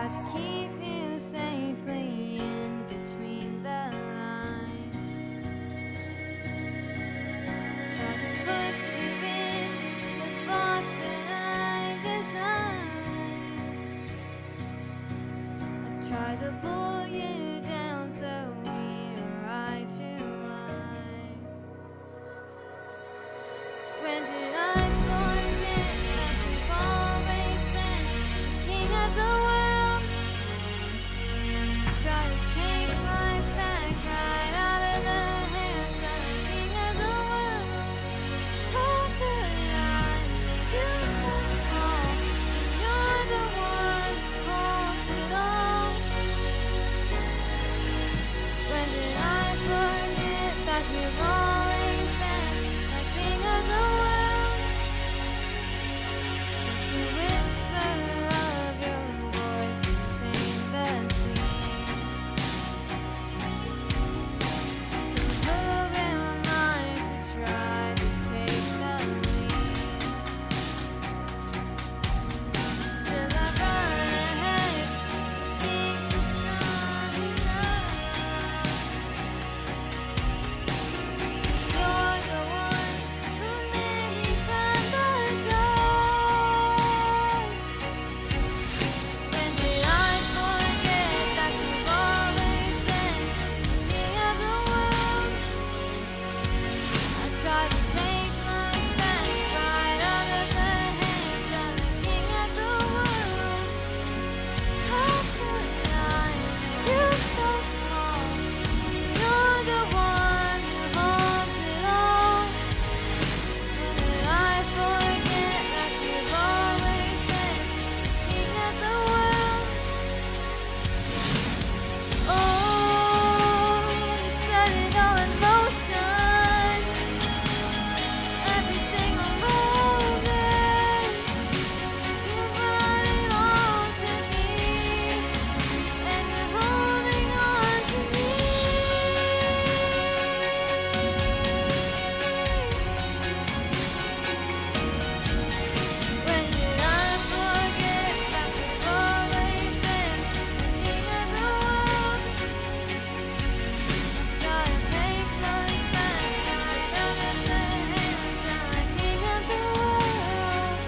try to keep you safely in between the lines. Try to put you in the box that I designed. I try to pull you down so we're eye to eye. When did I forget that you've always been the king of the world? Try to take life back right out of the hands of the king of the world. How could I make you so small? You're the one who holds it all. When did I forget that you've always been the king of the world? Just a whisper of your voice contained the seas. So who am I to try to take the lead? Still I run ahead, think I'm strong enough. You're the one who made me from the dust. When did I forget that you've always been the king of the world? I tried to take life back right out of the hands of the king of the world. How could I make you so small? You're the one who holds it all. When did I forget that you've always been the king of the world? Oh, you set it all in motion. Every single moment, you brought it all to me, and you're holding on to me. When did I forget that you've always been the king of the world? Try to take life back right out of the hands of the king of the world.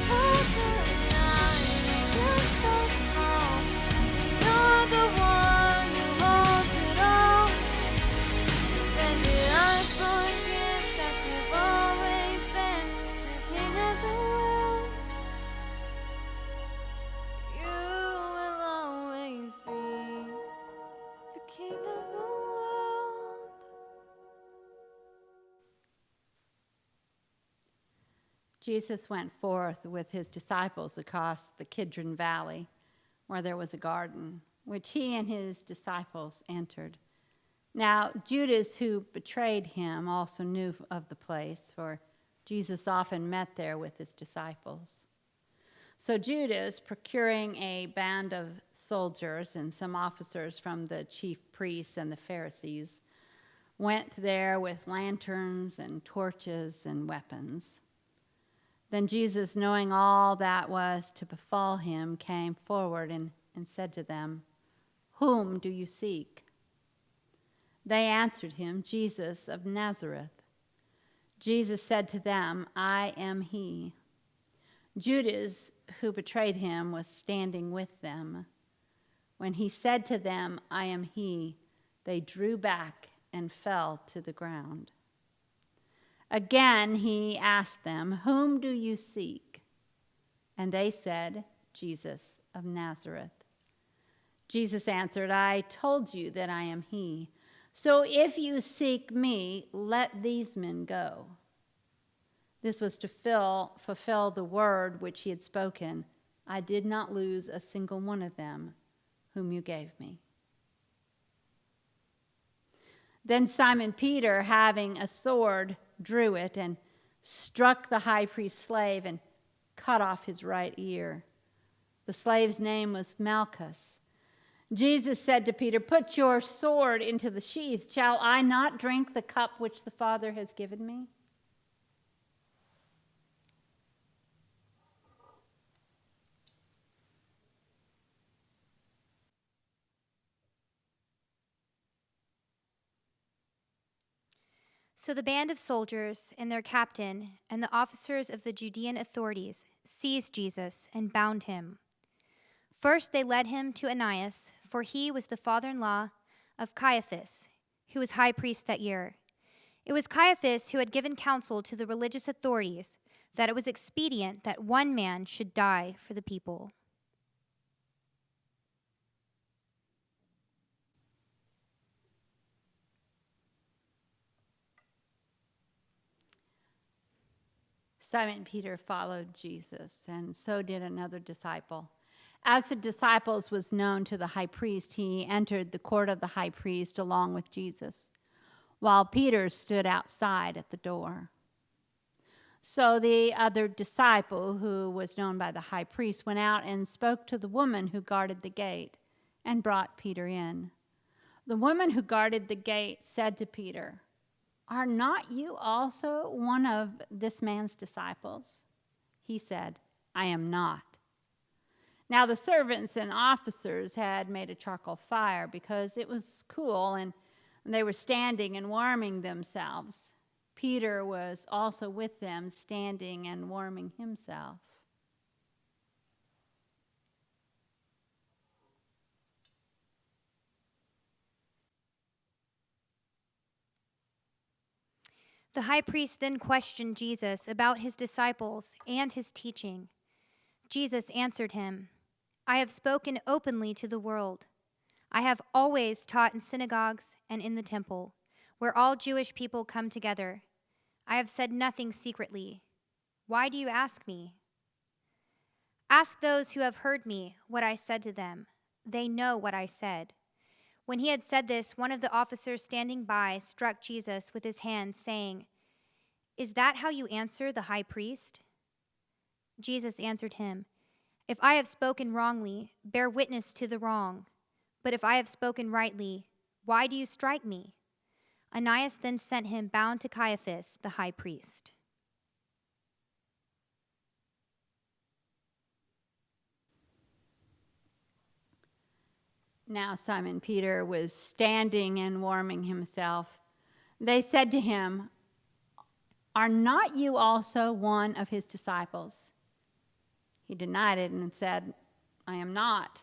How could I make you so small? You're the one who holds it all. When did I forget that you've always been the king of the world? You will always be the king of the world. Jesus went forth with his disciples across the Kidron Valley, where there was a garden, which he and his disciples entered. Now, Judas, who betrayed him, also knew of the place, for Jesus often met there with his disciples. So Judas, procuring a band of soldiers and some officers from the chief priests and the Pharisees, went there with lanterns and torches and weapons. Then Jesus, knowing all that was to befall him, came forward and said to them, "Whom do you seek?" They answered him, "Jesus of Nazareth." Jesus said to them, "I am he." Judas, who betrayed him, was standing with them. When he said to them, "I am he," they drew back and fell to the ground. Again he asked them, "Whom do you seek?" And they said, "Jesus of Nazareth." Jesus answered, "I told you that I am he. So if you seek me, let these men go." This was to fulfill the word which he had spoken, "I did not lose a single one of them whom you gave me." Then Simon Peter, having a sword, drew it and struck the high priest's slave and cut off his right ear. The slave's name was Malchus. Jesus said to Peter, "Put your sword into the sheath. Shall I not drink the cup which the Father has given me?" So the band of soldiers and their captain and the officers of the Judean authorities seized Jesus and bound him. First they led him to Annas, for he was the father-in-law of Caiaphas, who was high priest that year. It was Caiaphas who had given counsel to the religious authorities that it was expedient that one man should die for the people. Simon Peter followed Jesus, and so did another disciple. As the disciples was known to the high priest, he entered the court of the high priest along with Jesus, while Peter stood outside at the door. So the other disciple, who was known by the high priest, went out and spoke to the woman who guarded the gate and brought Peter in. The woman who guarded the gate said to Peter, "Are not you also one of this man's disciples?" He said, "I am not." Now the servants and officers had made a charcoal fire because it was cool, and they were standing and warming themselves. Peter was also with them, standing and warming himself. The high priest then questioned Jesus about his disciples and his teaching. Jesus answered him, "I have spoken openly to the world. I have always taught in synagogues and in the temple, where all Jewish people come together. I have said nothing secretly. Why do you ask me? Ask those who have heard me what I said to them. They know what I said." When he had said this, one of the officers standing by struck Jesus with his hand, saying, "Is that how you answer the high priest?" Jesus answered him, "If I have spoken wrongly, bear witness to the wrong. But if I have spoken rightly, why do you strike me?" Annas then sent him bound to Caiaphas, the high priest. Now Simon Peter was standing and warming himself. They said to him, "Are not you also one of his disciples?" He denied it and said, "I am not."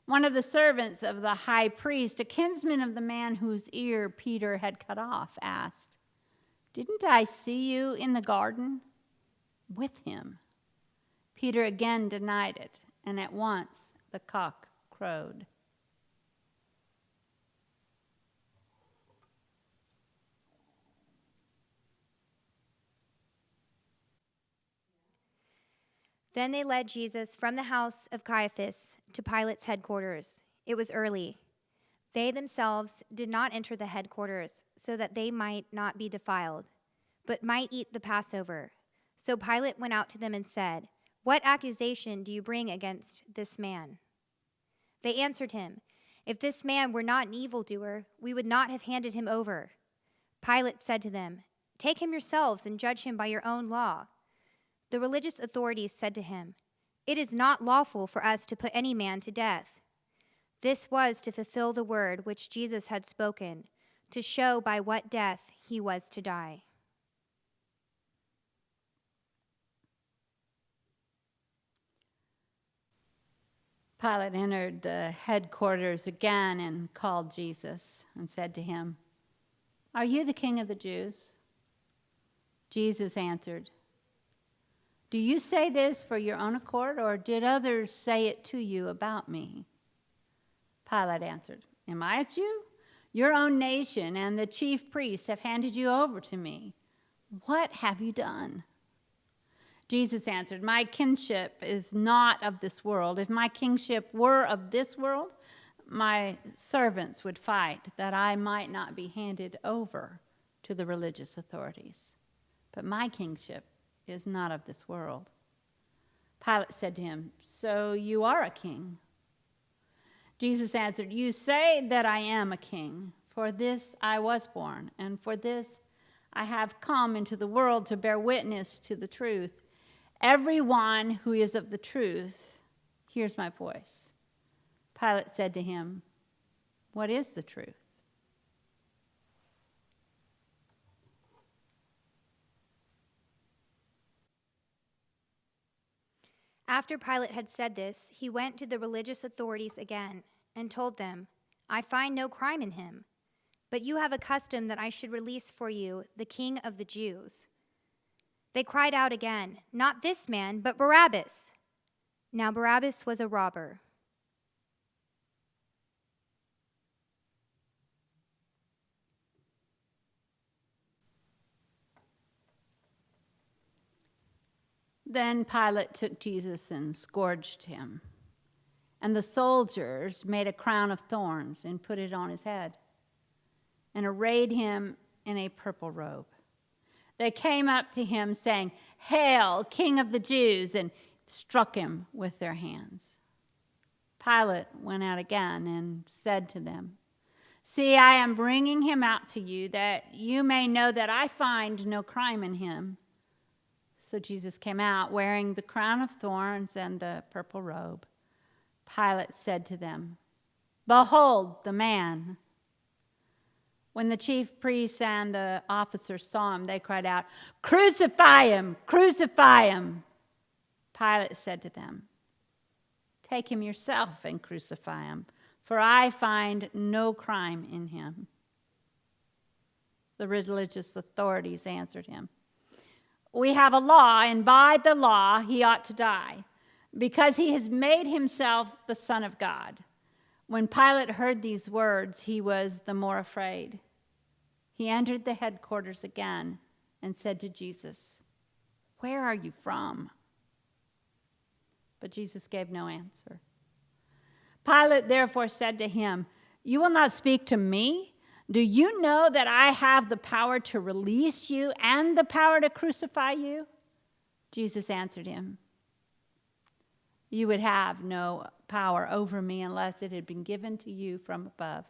One of the servants of the high priest, a kinsman of the man whose ear Peter had cut off, asked, "Didn't I see you in the garden with him?" Peter again denied it, and at once the cock crowed. Then they led Jesus from the house of Caiaphas to Pilate's headquarters. It was early. They themselves did not enter the headquarters so that they might not be defiled, but might eat the Passover. So Pilate went out to them and said, "What accusation do you bring against this man?" They answered him, "If this man were not an evildoer, we would not have handed him over." Pilate said to them, "Take him yourselves and judge him by your own law." The religious authorities said to him, "It is not lawful for us to put any man to death." This was to fulfill the word which Jesus had spoken, to show by what death he was to die. Pilate entered the headquarters again and called Jesus and said to him, "Are you the king of the Jews?" Jesus answered, "Do you say this for your own accord, or did others say it to you about me?" Pilate answered, "Am I a Jew? Your own nation and the chief priests have handed you over to me. What have you done?" Jesus answered, "My kinship is not of this world. If my kingship were of this world, my servants would fight that I might not be handed over to the religious authorities. But my kingship is not of this world." Pilate said to him, "So you are a king?" Jesus answered, "You say that I am a king. For this I was born, and for this I have come into the world to bear witness to the truth. Everyone who is of the truth hears my voice." Pilate said to him, "What is the truth?" After Pilate had said this, he went to the religious authorities again and told them, "I find no crime in him, but you have a custom that I should release for you the King of the Jews." They cried out again, "Not this man, but Barabbas." Now Barabbas was a robber. Then Pilate took Jesus and scourged him. And the soldiers made a crown of thorns and put it on his head, and arrayed him in a purple robe. They came up to him, saying, "Hail, King of the Jews!" and struck him with their hands. Pilate went out again and said to them, "See, I am bringing him out to you, that you may know that I find no crime in him." So Jesus came out, wearing the crown of thorns and the purple robe. Pilate said to them, "Behold the man." When the chief priests and the officers saw him, they cried out, "Crucify him! Crucify him!" Pilate said to them, "Take him yourself and crucify him, for I find no crime in him." The religious authorities answered him, "We have a law, and by the law he ought to die, because he has made himself the Son of God." When Pilate heard these words, he was the more afraid. He entered the headquarters again and said to Jesus, "Where are you from?" But Jesus gave no answer. Pilate therefore said to him, "You will not speak to me? Do you know that I have the power to release you and the power to crucify you?" Jesus answered him, "You would have no power over me unless it had been given to you from above.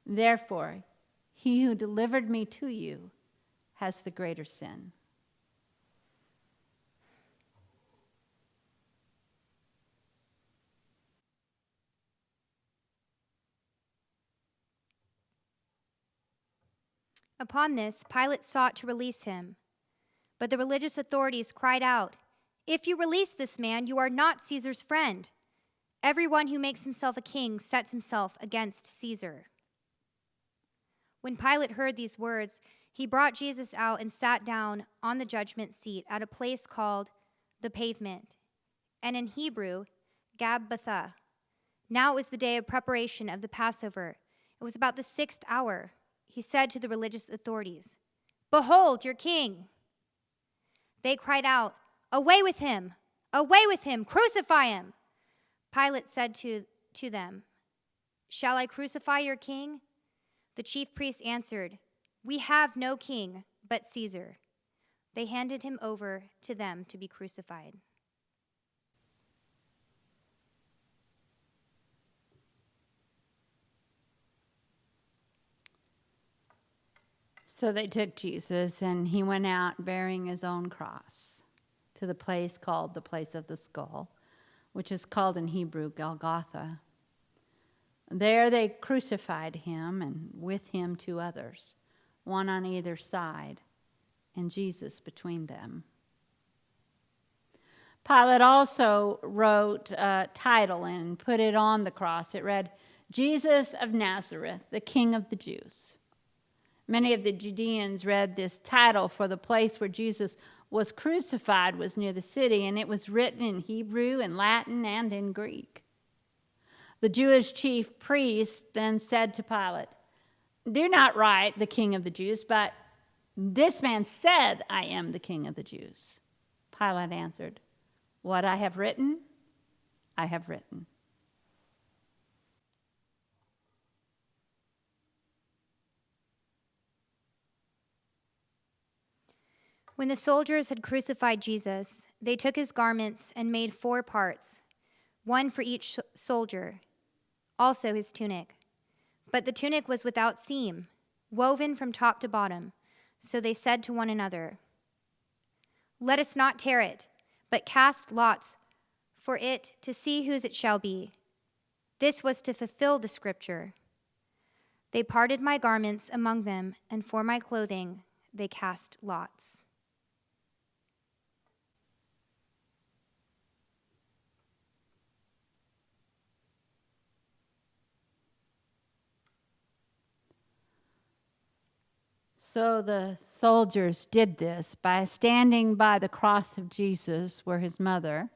Therefore, he who delivered me to you has the greater sin." Upon this, Pilate sought to release him. But the religious authorities cried out, "If you release this man, you are not Caesar's friend. Everyone who makes himself a king sets himself against Caesar." When Pilate heard these words, he brought Jesus out and sat down on the judgment seat at a place called the Pavement, and in Hebrew, Gabbatha. Now it was the day of preparation of the Passover. It was about the 6th hour. He said to the religious authorities, "Behold your king." They cried out, "Away with him! Away with him! Crucify him!" Pilate said to them, "Shall I crucify your king?" The chief priests answered, "We have no king but Caesar." They handed him over to them to be crucified. So they took Jesus, and he went out bearing his own cross to the place called the Place of the Skull, which is called in Hebrew Golgotha. There they crucified him, and with him 2 others, one on either side, and Jesus between them. Pilate also wrote a title and put it on the cross. It read, "Jesus of Nazareth, the King of the Jews." Many of the Judeans read this title, for the place where Jesus was crucified was near the city, and it was written in Hebrew and Latin and in Greek. The Jewish chief priest then said to Pilate, "Do not write the King of the Jews, but this man said, 'I am the King of the Jews.'" Pilate answered, "What I have written, I have written." When the soldiers had crucified Jesus, they took his garments and made 4 parts, one for each soldier, also his tunic. But the tunic was without seam, woven from top to bottom. So they said to one another, "Let us not tear it, but cast lots for it to see whose it shall be." This was to fulfill the scripture. They parted my garments among them, and for my clothing they cast lots. So the soldiers did this by standing by the cross of Jesus were his mother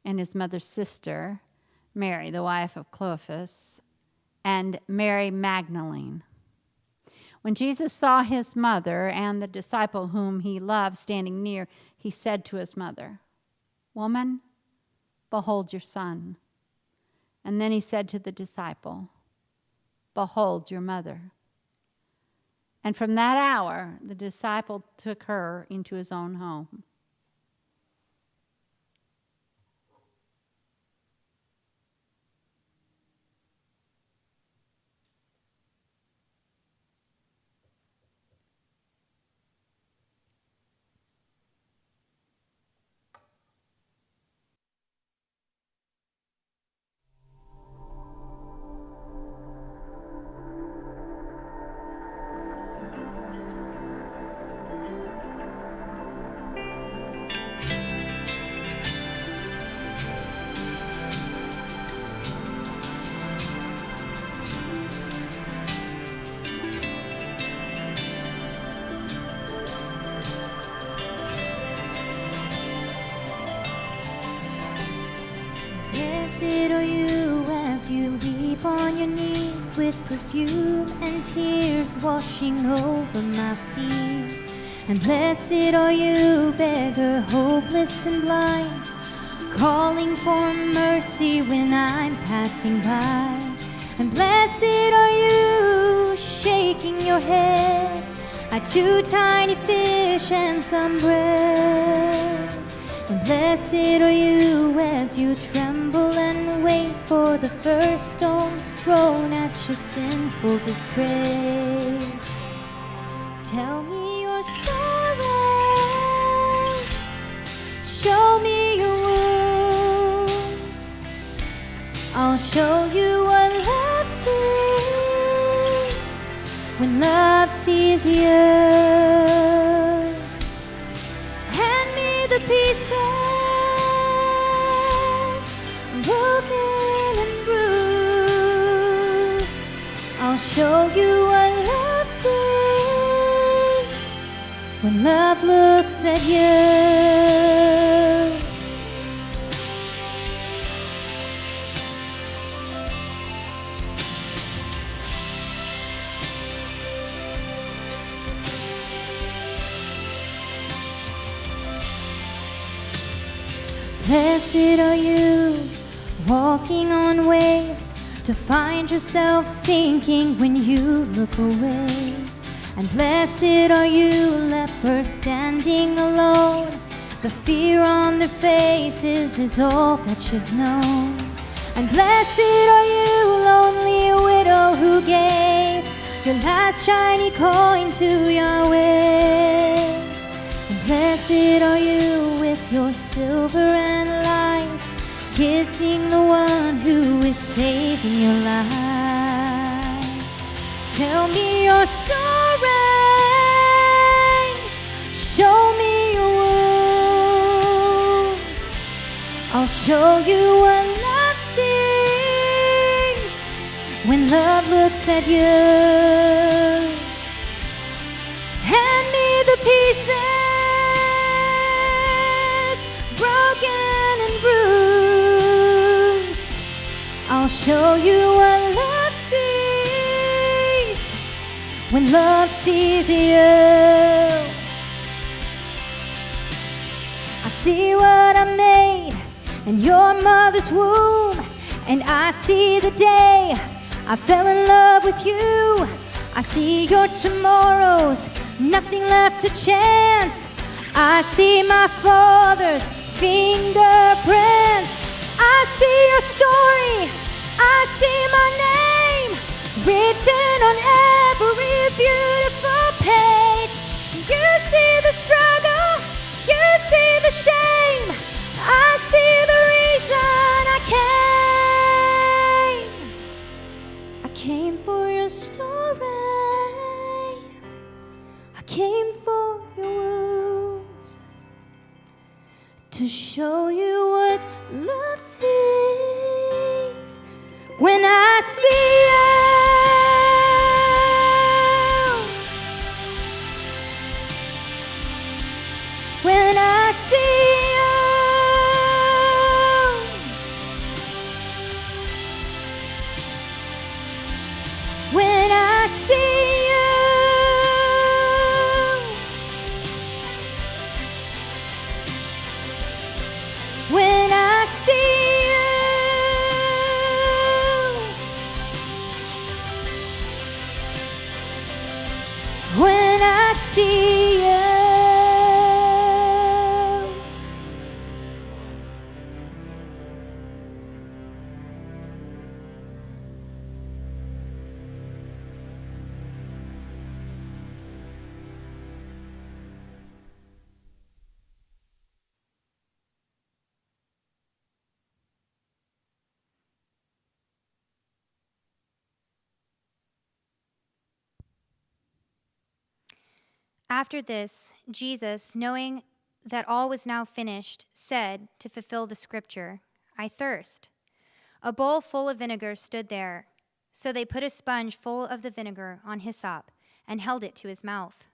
and his mother's sister, Mary, the wife of Clopas, and Mary Magdalene. When Jesus saw his mother and the disciple whom he loved standing near, he said to his mother, "Woman, behold your son." And then he said to the disciple, "Behold your mother." And from that hour, the disciple took her into his own home. Blessed are you as you weep on your knees, with perfume and tears washing over my feet. And blessed are you, beggar, hopeless and blind, calling for mercy when I'm passing by. And blessed are you, shaking your head at 2 tiny fish and some bread. And blessed are you as you tremble and wait for the first stone thrown at your sinful disgrace. Tell me your story, show me your wounds. I'll show you what love sees when love sees you. The pieces broken and bruised, I'll show you what love sees when love looks at you. Blessed are you, walking on waves, to find yourself sinking when you look away. And blessed are you, lepers standing alone, the fear on their faces is all that you've known. And blessed are you, lonely widow, who gave your last shiny coin to Yahweh. Blessed are you with your silver and lies, kissing the one who is saving your life. Tell me your story, show me your wounds. I'll show you what love sees when love looks at you. Hand me the pieces I'll show you what love sees when love sees you. I see what I made in your mother's womb, and I see the day I fell in love with you. I see your tomorrows, nothing left to chance. I see my father's fingerprints. I see your story, I see my name written on every beautiful page. You see the struggle, you see the shame. I see the reason I came for your story. I came for your wounds, to show you what love sees when I see you. I see you, when I see you, when I see you. After this, Jesus, knowing that all was now finished, said, to fulfill the scripture, I thirst. A bowl full of vinegar stood there. So they put a sponge full of the vinegar on hyssop and held it to his mouth.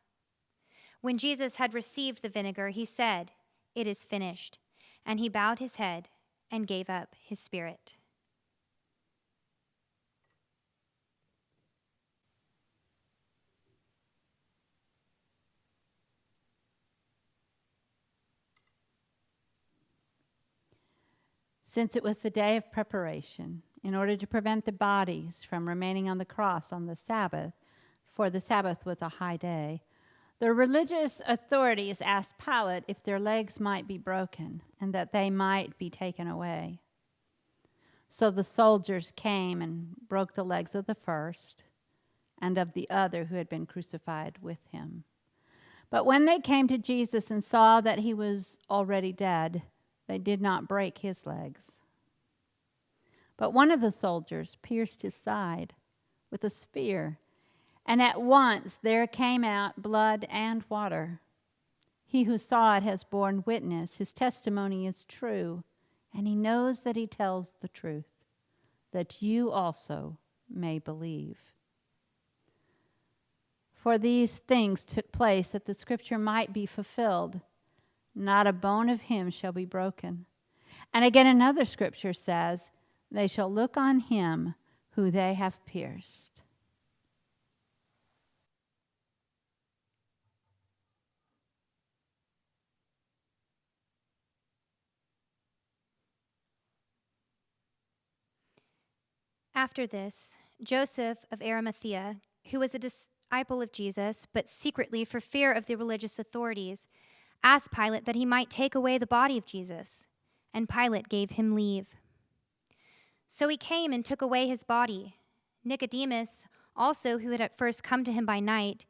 When Jesus had received the vinegar, he said, It is finished. And he bowed his head and gave up his spirit. Since it was the day of preparation, in order to prevent the bodies from remaining on the cross on the Sabbath, for the Sabbath was a high day, the religious authorities asked Pilate if their legs might be broken and that they might be taken away. So the soldiers came and broke the legs of the first and of the other who had been crucified with him. But when they came to Jesus and saw that he was already dead, they did not break his legs. But one of the soldiers pierced his side with a spear, and at once there came out blood and water. He who saw it has borne witness. His testimony is true, and he knows that he tells the truth, that you also may believe. For these things took place that the scripture might be fulfilled. Not a bone of him shall be broken. And again, another scripture says, they shall look on him who they have pierced. After this, Joseph of Arimathea, who was a disciple of Jesus, but secretly for fear of the religious authorities, asked Pilate that he might take away the body of Jesus, and Pilate gave him leave. So he came and took away his body. Nicodemus, also who had at first come to him by night,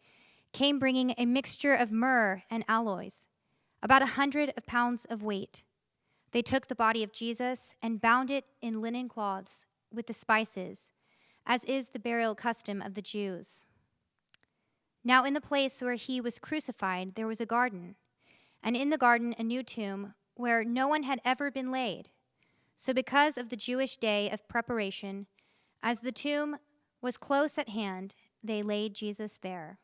came bringing a mixture of myrrh and aloes, about 100 pounds of weight. They took the body of Jesus and bound it in linen cloths with the spices, as is the burial custom of the Jews. Now in the place where he was crucified there was a garden, and in the garden a new tomb where no one had ever been laid. So because of the Jewish day of preparation, as the tomb was close at hand, they laid Jesus there.